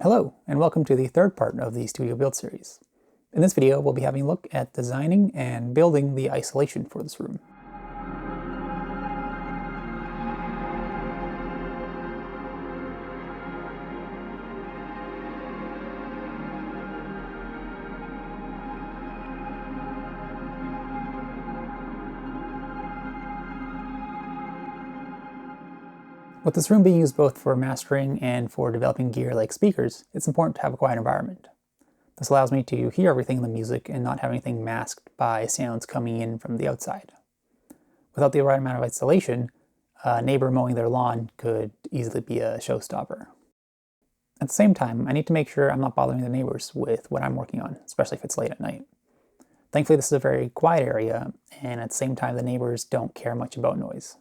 Hello, and welcome to the third part of the Studio Build series. In this video, we'll be having a look at designing and building the isolation for this room. With this room being used both for mastering and for developing gear like speakers, it's important to have a quiet environment. This allows me to hear everything in the music and not have anything masked by sounds coming in from the outside. Without the right amount of isolation, a neighbor mowing their lawn could easily be a showstopper. At the same time, I need to make sure I'm not bothering the neighbors with what I'm working on, especially if it's late at night. Thankfully, this is a very quiet area, and at the same time, the neighbors don't care much about noise.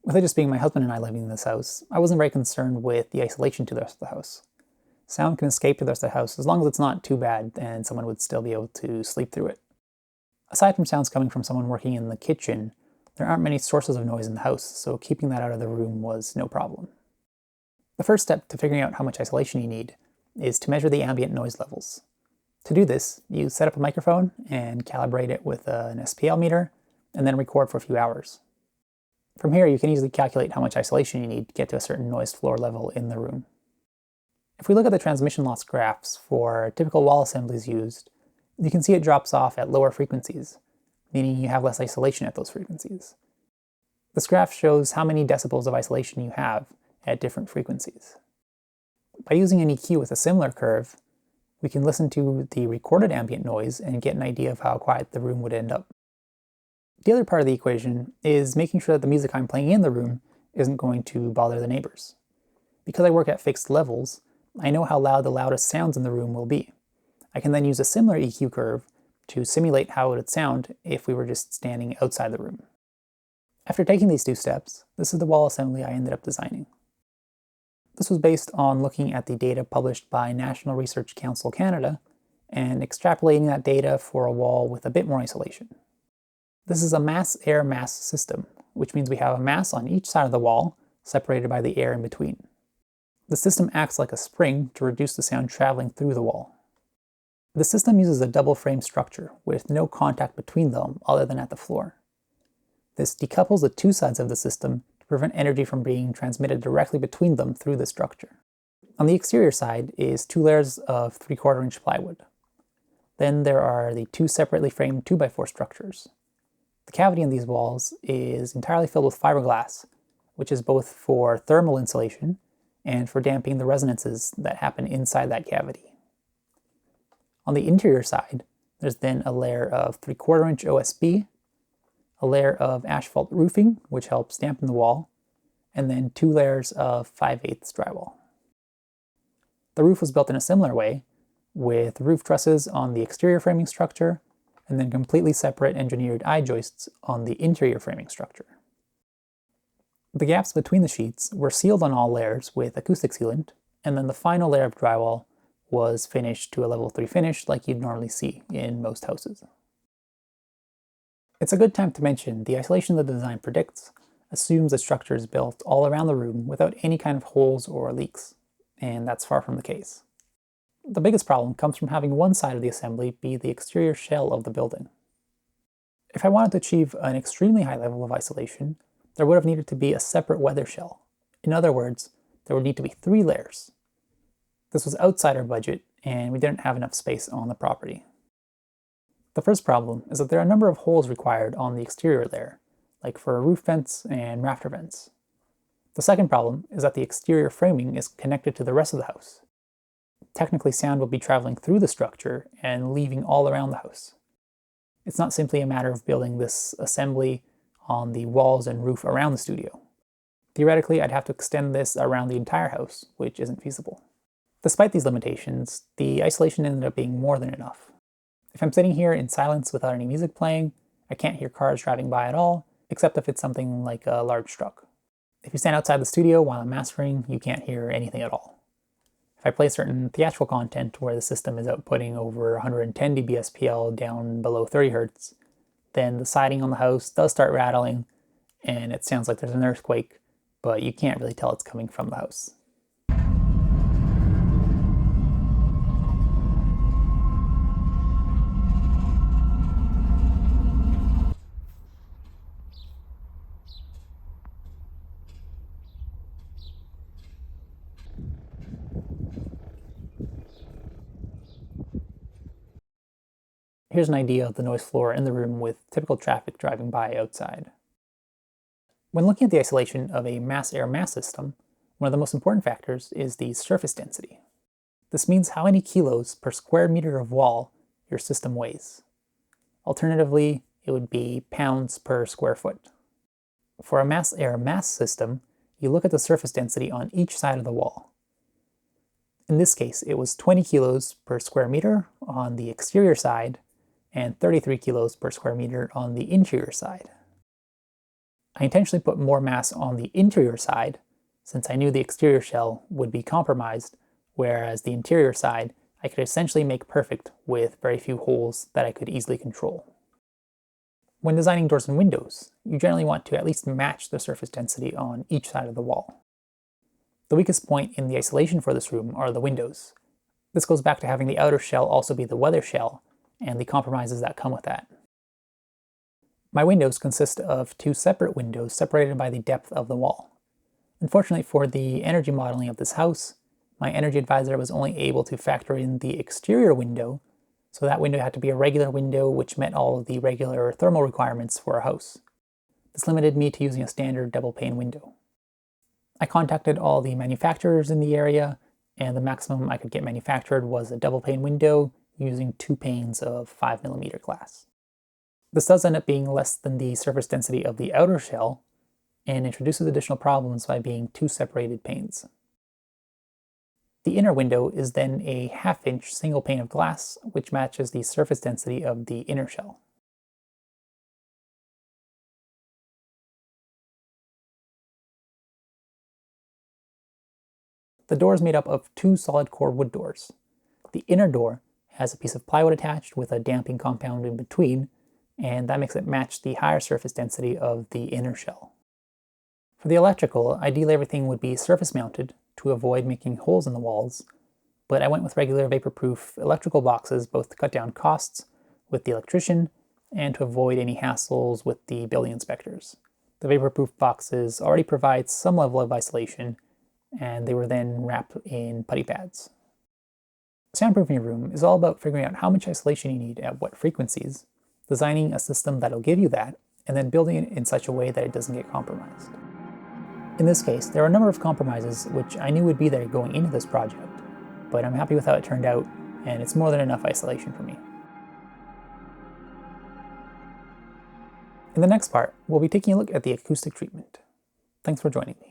With it just being my husband and I living in this house, I wasn't very concerned with the isolation to the rest of the house. Sound can escape to the rest of the house as long as it's not too bad and someone would still be able to sleep through it. Aside from sounds coming from someone working in the kitchen, there aren't many sources of noise in the house, so keeping that out of the room was no problem. The first step to figuring out how much isolation you need is to measure the ambient noise levels. To do this, you set up a microphone and calibrate it with an SPL meter, and then record for a few hours. From here, you can easily calculate how much isolation you need to get to a certain noise floor level in the room. If we look at the transmission loss graphs for typical wall assemblies used, you can see it drops off at lower frequencies, meaning you have less isolation at those frequencies. This graph shows how many decibels of isolation you have at different frequencies. By using an EQ with a similar curve, we can listen to the recorded ambient noise and get an idea of how quiet the room would end up. The other part of the equation is making sure that the music I'm playing in the room isn't going to bother the neighbors. Because I work at fixed levels, I know how loud the loudest sounds in the room will be. I can then use a similar EQ curve to simulate how it would sound if we were just standing outside the room. After taking these two steps, this is the wall assembly I ended up designing. This was based on looking at the data published by National Research Council Canada and extrapolating that data for a wall with a bit more isolation. This is a mass-air-mass system, which means we have a mass on each side of the wall, separated by the air in between. The system acts like a spring to reduce the sound traveling through the wall. The system uses a double frame structure with no contact between them other than at the floor. This decouples the two sides of the system to prevent energy from being transmitted directly between them through the structure. On the exterior side is 2 layers of 3/4 inch plywood. Then there are the 2 separately framed 2x4 structures. The cavity in these walls is entirely filled with fiberglass, which is both for thermal insulation and for damping the resonances that happen inside that cavity. On the interior side, there's then a layer of 3/4 inch OSB, a layer of asphalt roofing, which helps dampen the wall, and then 2 layers of 5/8 drywall. The roof was built in a similar way, with roof trusses on the exterior framing structure, and then completely separate engineered I-joists on the interior framing structure. The gaps between the sheets were sealed on all layers with acoustic sealant, and then the final layer of drywall was finished to a level 3 finish like you'd normally see in most houses. It's a good time to mention the isolation the design predicts assumes the structure is built all around the room without any kind of holes or leaks, and that's far from the case. The biggest problem comes from having one side of the assembly be the exterior shell of the building. If I wanted to achieve an extremely high level of isolation, there would have needed to be a separate weather shell. In other words, there would need to be 3 layers. This was outside our budget, and we didn't have enough space on the property. The first problem is that there are a number of holes required on the exterior layer, like for roof vents and rafter vents. The second problem is that the exterior framing is connected to the rest of the house. Technically, sound will be traveling through the structure and leaving all around the house. It's not simply a matter of building this assembly on the walls and roof around the studio. Theoretically, I'd have to extend this around the entire house, which isn't feasible. Despite these limitations, the isolation ended up being more than enough. If I'm sitting here in silence without any music playing, I can't hear cars driving by at all, except if it's something like a large truck. If you stand outside the studio while I'm mastering, you can't hear anything at all. If I play certain theatrical content where the system is outputting over 110 dB SPL down below 30 Hz, then the siding on the house does start rattling, and it sounds like there's an earthquake, but you can't really tell it's coming from the house. Here's an idea of the noise floor in the room with typical traffic driving by outside. When looking at the isolation of a mass-air-mass system, one of the most important factors is the surface density. This means how many kilos per square meter of wall your system weighs. Alternatively, it would be pounds per square foot. For a mass-air-mass system, you look at the surface density on each side of the wall. In this case, it was 20 kilos per square meter on the exterior side and 33 kilos per square meter on the interior side. I intentionally put more mass on the interior side since I knew the exterior shell would be compromised, whereas the interior side I could essentially make perfect with very few holes that I could easily control. When designing doors and windows, you generally want to at least match the surface density on each side of the wall. The weakest point in the isolation for this room are the windows. This goes back to having the outer shell also be the weather shell and the compromises that come with that. My windows consist of two separate windows separated by the depth of the wall. Unfortunately for the energy modeling of this house, my energy advisor was only able to factor in the exterior window, so that window had to be a regular window which met all of the regular thermal requirements for a house. This limited me to using a standard double pane window. I contacted all the manufacturers in the area, and the maximum I could get manufactured was a double pane window using 2 panes of 5mm glass. This does end up being less than the surface density of the outer shell, and introduces additional problems by being 2 separated panes. The inner window is then a 1/2-inch single pane of glass, which matches the surface density of the inner shell. The door is made up of 2 solid core wood doors. The inner door has a piece of plywood attached with a damping compound in between, and that makes it match the higher surface density of the inner shell. For the electrical, ideally everything would be surface mounted to avoid making holes in the walls, but I went with regular vapor-proof electrical boxes both to cut down costs with the electrician and to avoid any hassles with the building inspectors. The vapor-proof boxes already provide some level of isolation, and they were then wrapped in putty pads. Soundproofing your room is all about figuring out how much isolation you need at what frequencies, designing a system that'll give you that, and then building it in such a way that it doesn't get compromised. In this case, there are a number of compromises which I knew would be there going into this project, but I'm happy with how it turned out, and it's more than enough isolation for me. In the next part, we'll be taking a look at the acoustic treatment. Thanks for joining me.